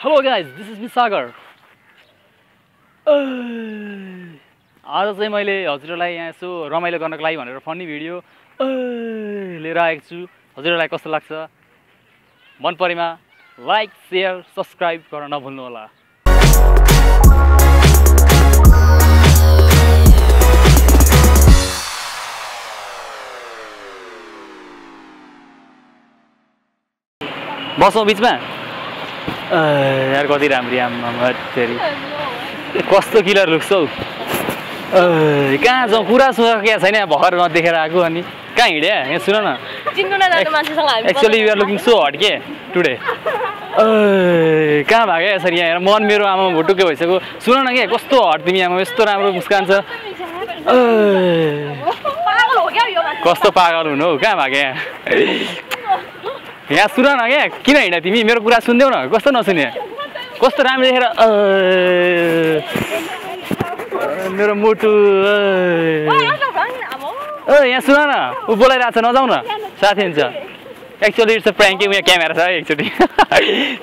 Hello guys, this is Sagar. आज चाहिँ मैले हजुरलाई यहाँ यसो रमाइलो गर्नको लागि भनेर फनी भिडियो लिएर आएको छु। हजुरलाई कस्तो लाग्छ? मन परेमा लाइक, शेयर, सब्स्क्राइब गर्न नभुल्नु होला। बसौँ बिचमा। यार कति राम्री आम्मा तेरी कस्तो किलर लुक्स हौ। कहाँ जाउँ कुरा सुनेको छैन, भर्खर नदेखेर आएको। अनि कहाँ हिँड्या? यहाँ सुन न, actually you are looking so hot के टुडे। कहाँ भाग्यो यसरी? यहाँ हेर, मन मेरो आमा भुटुक्कै भइसक्यो। सुन न के कस्तो हट तिमी आमा, यस्तो राम्रो मुस्कान छ। कस्तो पागल हुनु हौ, कहाँ भाग्यो यहाँ सुन न क्या, किन हिँड तिमी? मेरो कुरा सुन्देऊ न, कस्तो नसुने, कस्तो राम्रो देखेर मेरो मुटु। यहाँ सुन न, ऊ बोलाइरहेको छ, नजाऊ न, साथी हुन्छ। एक्चुअली इट्स अ प्र्याङ्क, यहाँ क्यामेरा छ है एकचोटि।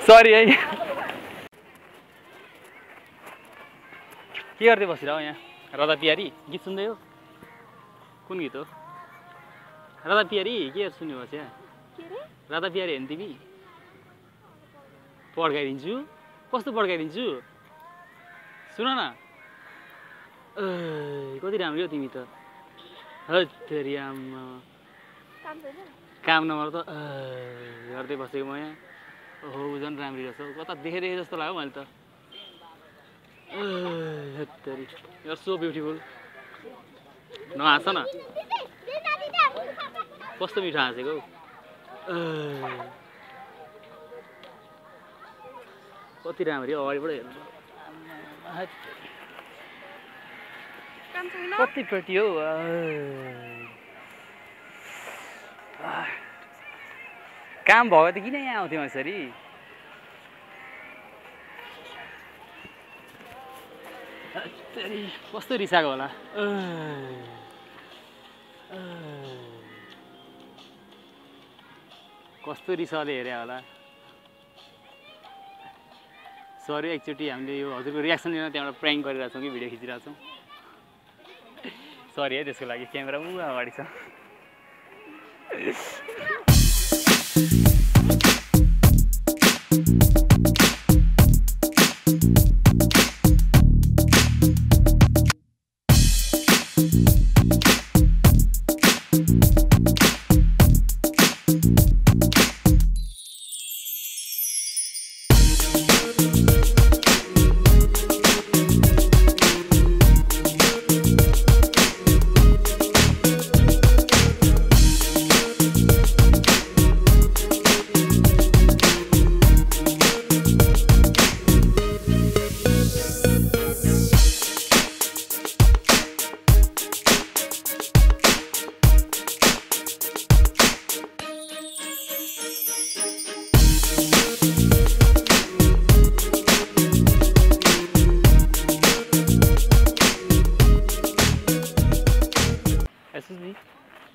सरी है। के गर्दै बसिरह यहाँ? राधा पियारी गीत सुन्दै हो? कुन गीत हो? राधा पियारी के सुन्यो बस यहाँ? राधा पियारी हेर्नु तिमी? पड्काइदिन्छु। कस्तो पड्काइदिन्छु? सुन न, कति राम्रो हो तिमी त। हत्तेरी आम्मा, काम नगर त गर्दै बसेको म यहाँ। ओहो झन् राम्री रहेछ, कता देखेँ जस्तो लाग्यो मैले त। हत्तेरी, यु आर सो ब्युटिफुल। नहाँस न, कस्तो मिठो हाँसेको हौ। कति राम्री हो, अगाडिबाट हेर्नु कति प्रति हो। काम भयो त किन यहाँ आउँथ्यौ यसरी? कस्तो रिसाएको होला। कस्तो रिसाले हेरे होला। सरी, एकचोटि हामीले यो हजुरको रियाक्सन लिन त्यहाँबाट प्र्याङ्क गरिरहेको छौँ कि भिडियो खिचिरहेको छौँ। सरी है त्यसको लागि। क्यामेरा अगाडि छ।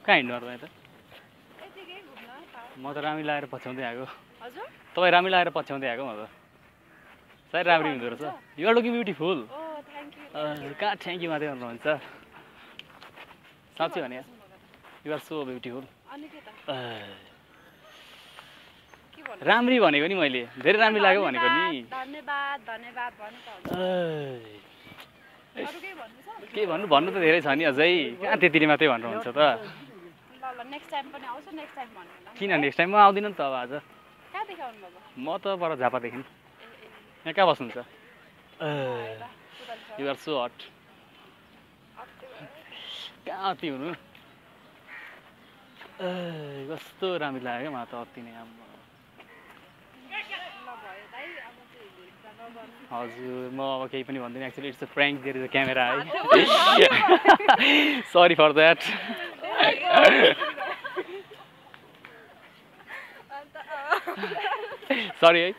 कहाँ हिँड्नु तपाईँ त? म त राम्री लगाएर पछ्याउँदै आएको। तपाईँ राम्री लगाएर पछ्याउँदै आएको। म त सायद राम्री हुँदो रहेछ। You are looking beautiful. कहाँ थ्याङ्क यू मात्रै भन्नुहुन्छ? साँच्चै भने यु आर सो ब्युटिफुल। राम्री भनेको नि, मैले धेरै राम्री लाग्यो भनेको नि। के भन्नु, भन्नु त धेरै छ नि अझै, कहाँ त्यतिले मात्रै भन्नुहुन्छ त? किन नेक्स्ट टाइम? म आउँदिनँ नि त अब। आज म त पर झापादेखि। यहाँ कहाँ बस्नुहुन्छ? You are so hot. कहाँ अति हुनु? कस्तो राम्रो लाग्यो म त, अति नै। हजुर, म अब केही पनि भन्दिनँ। Actually it's a prank, there is a camera है। Sorry for that. सरी है।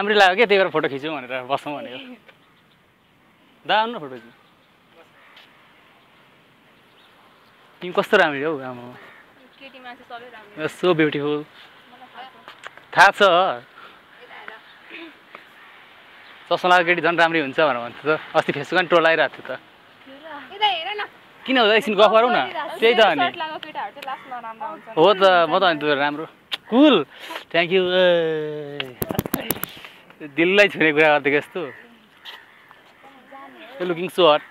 राम्रै लाग्यो क्या त्यही भएर फोटो खिचौँ भनेर बसौँ भनेको दा आउनु न फोटो खिच्नु तिमी कस्तो राम्री हौ आमा सो ब्युटिफुल थाहा छ चस्मा लगाएको केटी झन् राम्री हुन्छ भनेर भन्थ्यो त अस्ति फेसबुकमा नि ट्रोल आइरहेको थियो त किन हुँदा एकछिन गफ गरौँ न त्यही त अनि हो त म त अनि त राम्रो कुल थ्याङ्क यू दिललाई छुने कुरा गरिदिएको यस्तो लुकिङ सो हट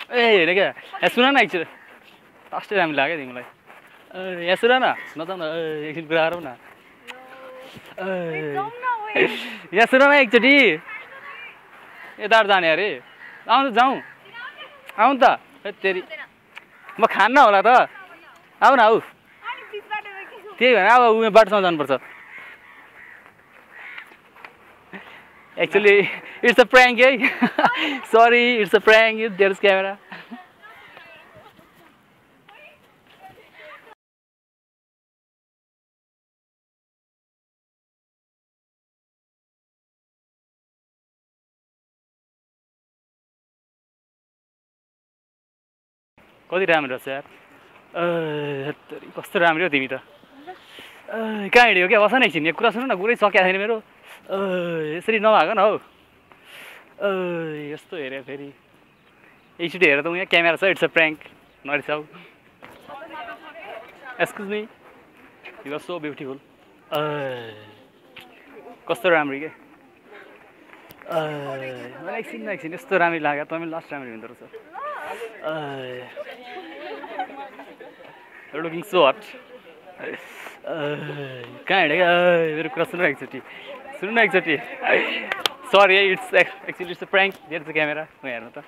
ए होइन क्या यहाँ सुन न एकछिन अस्ति राम्रो लाग्यो तिमीलाई यहाँ सुन न नजाउँ न एकछिन कुरा गरौँ न यहाँ सुन न एकचोटि यताबाट जाने अरे आउनु जाउँ आउनु त तेरि म खान्न होला त आऊ न आऊ त्यही भएर अब उयो बाटोसम्म जानुपर्छ एक्चुअली इट्स अ प्र्याङ्क है sorry it's a prank there is camera कति राम्रो रहेछ यार कस्तो राम्रो हो तिमी त कहाँ हिँड्यो क्या बस न एकछिन कुरा सुन न कुरै सकिएको छैन मेरो यसरी नभएको न हौ यस्तो हेऱ्यो फेरि एकचोटि हेर त यहाँ क्यामेरा छ इट्स अ प्र्याङ्क नरिसाउ excuse me you are so beautiful कस्तो राम्रो के मलाई एकछिन यस्तो राम्रो लाग्यो तपाईँ लास्ट राम्रो हुँदो रहेछ लुकिङ सो हट कहाँ हिँड्यो क्या मेरो कुरा सुन एकचोटि sorry it's actually it's a prank there is a camera म हेर्नु त